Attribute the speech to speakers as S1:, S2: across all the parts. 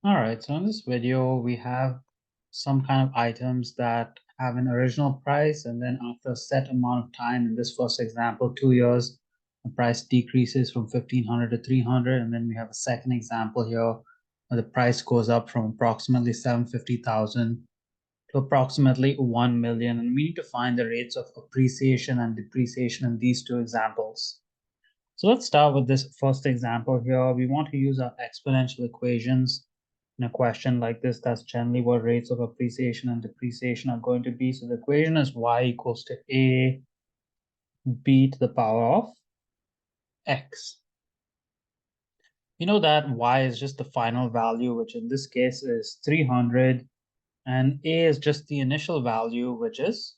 S1: All right, so in this video, we have some kind of items that have an original price, and then after a set amount of time, in this first example, 2 years, the price decreases from 1,500 to 300, and then we have a second example here where the price goes up from approximately 750,000 to approximately 1 million, and we need to find the rates of appreciation and depreciation in these two examples. So let's start with this first example here. We want to use our exponential equations in a question like this. That's generally what rates of appreciation and depreciation are going to be. So the equation is y equals to a b to the power of x. You know that y is just the final value, which in this case is 300, and a is just the initial value, which is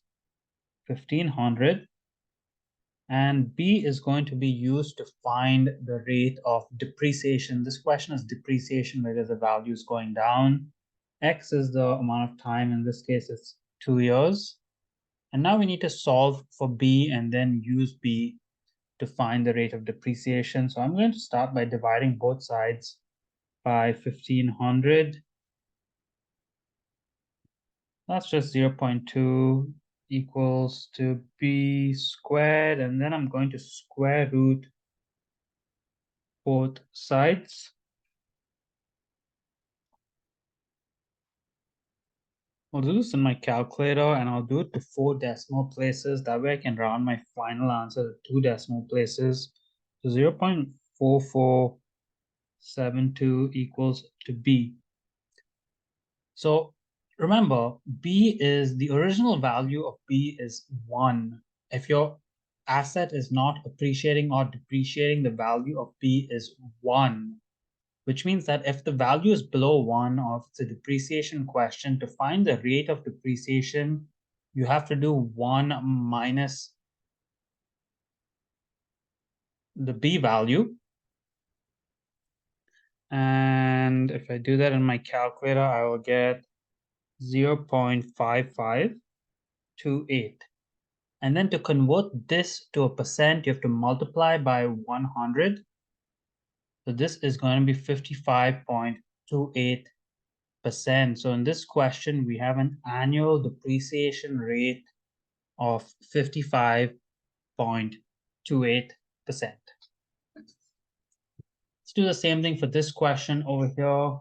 S1: 1,500. And B is going to be used to find the rate of depreciation. This question is depreciation because the value is going down. X is the amount of time. In this case, it's 2 years. And now we need to solve for B and then use B to find the rate of depreciation. So I'm going to start by dividing both sides by 1,500. That's just 0.2 equals to B squared. And then I'm going to square root both sides. I'll do this in my calculator and I'll do it to 4 decimal places. That way I can round my final answer to 2 decimal places. So 0.4472 equals to B. So remember, B is the original value of B is 1. If your asset is not appreciating or depreciating, the value of B is 1. Which means that if the value is below 1 or if it's a depreciation question, to find the rate of depreciation, you have to do 1 minus the B value. And if I do that in my calculator, I will get 0.5528. And then to convert this to a percent, you have to multiply by 100. So this is going to be 55.28%. So in this question, we have an annual depreciation rate of 55.28%. Let's do the same thing for this question over here.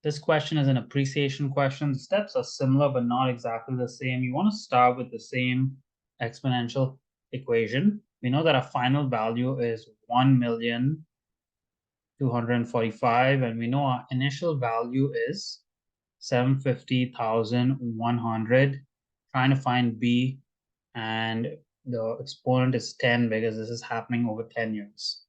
S1: This question is an appreciation question. The steps are similar, but not exactly the same. You want to start with the same exponential equation. We know that our final value is 1,245,000, and we know our initial value is 750,100. Trying to find B, and the exponent is 10 because this is happening over 10 years.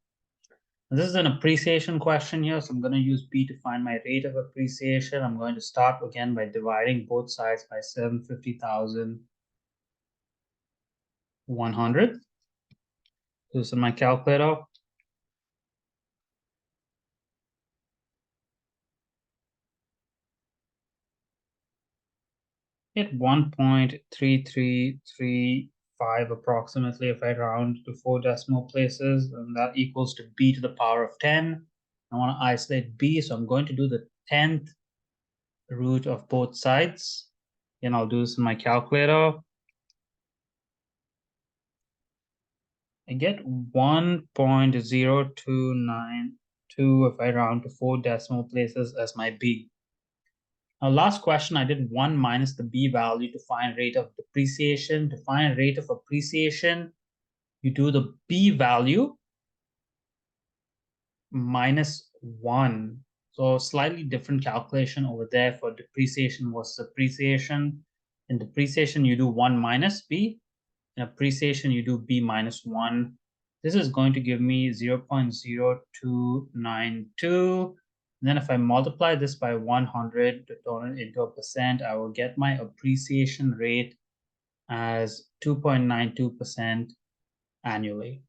S1: This is an appreciation question here, so I'm going to use B to find my rate of appreciation. I'm going to start again by dividing both sides by 750,100. This is my calculator. Get 1.3335 approximately if I round to 4 decimal places, and that equals to B to the power of 10. I want to isolate B, so I'm going to do the 10th root of both sides. And I'll do this in my calculator. I get 1.0292 if I round to 4 decimal places as my B. Now, last question, I did 1 minus the B value to find rate of depreciation. To find rate of appreciation, you do the B value minus 1. So slightly different calculation over there for depreciation versus appreciation. In depreciation, you do 1 minus B. In appreciation, you do B minus 1. This is going to give me 0.0292. And then if I multiply this by 100 to turn it into a percent, I will get my appreciation rate as 2.92% annually.